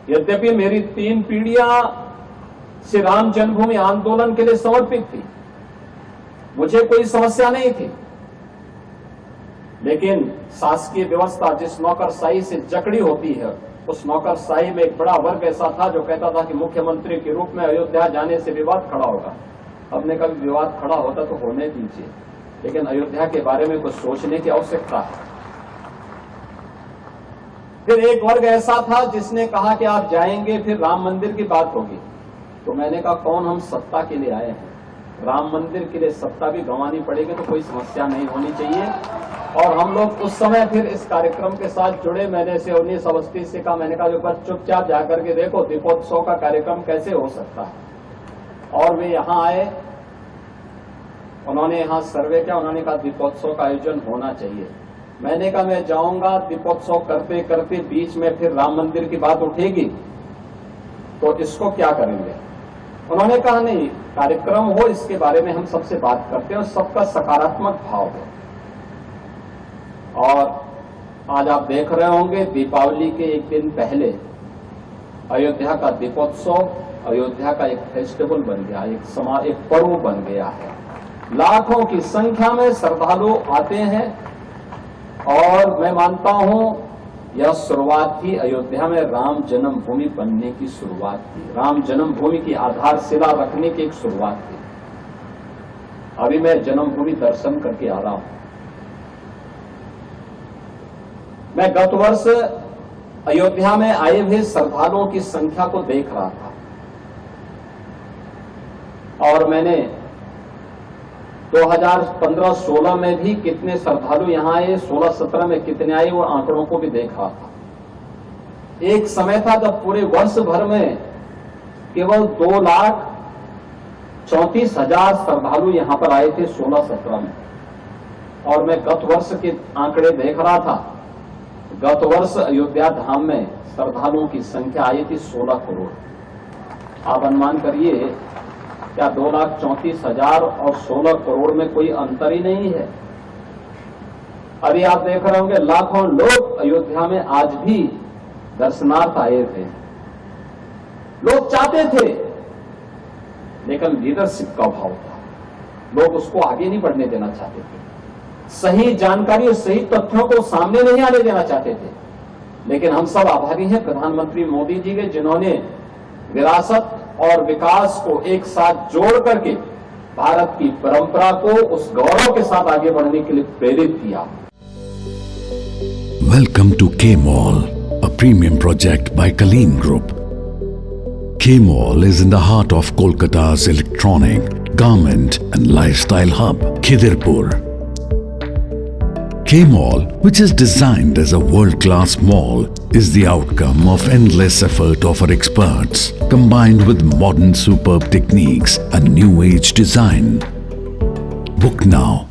यद्यपि मेरी 3 पीढ़ियां श्री राम जन्मभूमि आंदोलन के लिए समर्पित थी, मुझे कोई समस्या नहीं थी, लेकिन शासकीय व्यवस्था जिस नौकरशाही से जकड़ी होती है, उस नौकरशाही में एक बड़ा वर्ग ऐसा था जो कहता था कि मुख्यमंत्री के रूप में अयोध्या जाने से विवाद खड़ा होगा। हमने कभी विवाद खड़ा होता तो होने दीजिए, लेकिन अयोध्या के बारे में कुछ सोचने की आवश्यकता है। फिर एक वर्ग ऐसा था जिसने कहा कि आप जाएंगे फिर राम मंदिर की बात होगी। तो मैंने कहा कौन हम सत्ता के लिए आए हैं, राम मंदिर के लिए सत्ता भी गंवानी पड़ेगी तो कोई समस्या नहीं होनी चाहिए। और हम लोग उस समय फिर इस कार्यक्रम के साथ जुड़े। मैंने से 19 अवस्थी से कहा, मैंने कहा जो बस चुपचाप जाकर के देखो दीपोत्सव का कार्यक्रम कैसे हो सकता है। और वे यहां आए, उन्होंने यहां सर्वे किया, उन्होंने कहा दीपोत्सव का आयोजन होना चाहिए। मैंने कहा मैं जाऊंगा, दीपोत्सव करते करते बीच में फिर राम मंदिर की बात उठेगी तो इसको क्या करेंगे। उन्होंने कहा नहीं, कार्यक्रम हो इसके बारे में हम सबसे बात करते हैं और सबका सकारात्मक भाव हो। और आज आप देख रहे होंगे दीपावली के एक दिन पहले अयोध्या का दीपोत्सव अयोध्या का एक फेस्टिवल बन गया, एक पर्व बन गया है। लाखों की संख्या में श्रद्धालु आते हैं और मैं मानता हूं यह शुरुआत थी अयोध्या में राम जन्मभूमि बनने की शुरुआत थी, राम जन्मभूमि की आधारशिला रखने की एक शुरुआत थी। अभी मैं जन्मभूमि दर्शन करके आ रहा हूं। मैं गत वर्ष अयोध्या में आए हुए श्रद्धालुओं की संख्या को देख रहा था और मैंने 2015-16 में भी कितने श्रद्धालु यहां आए, 16-17 में कितने आए, वो आंकड़ों को भी देख रहा था। एक समय था जब पूरे वर्ष भर में केवल 2,34,000 श्रद्धालु यहां पर आए थे 16-17 में। और मैं गत वर्ष के आंकड़े देख रहा था, गत वर्ष अयोध्या धाम में श्रद्धालुओं की संख्या आई थी 16 करोड़। आप अनुमान करिए क्या 2,34,000 और 16 करोड़ में कोई अंतर ही नहीं है। अभी आप देख रहे होंगे लाखों लोग अयोध्या में आज भी दर्शनार्थ आए थे। लोग चाहते थे, लेकिन लीडरशिप का अभाव था, लोग उसको आगे नहीं बढ़ने देना चाहते थे, सही जानकारी और सही तथ्यों को सामने नहीं आने देना चाहते थे। लेकिन हम सब आभारी हैं प्रधानमंत्री मोदी जी के, जिन्होंने विरासत और विकास को एक साथ जोड़ करके भारत की परंपरा को उस गौरव के साथ आगे बढ़ने के लिए प्रेरित किया। Welcome to K-Mall, a premium project by Kaleen Group. K-Mall is in the heart of Kolkata's electronic, garment and lifestyle hub, Khidirpur. K-Mall, which is designed as a world-class mall, is the outcome of endless effort of our experts, combined with modern superb techniques and new age design. Book now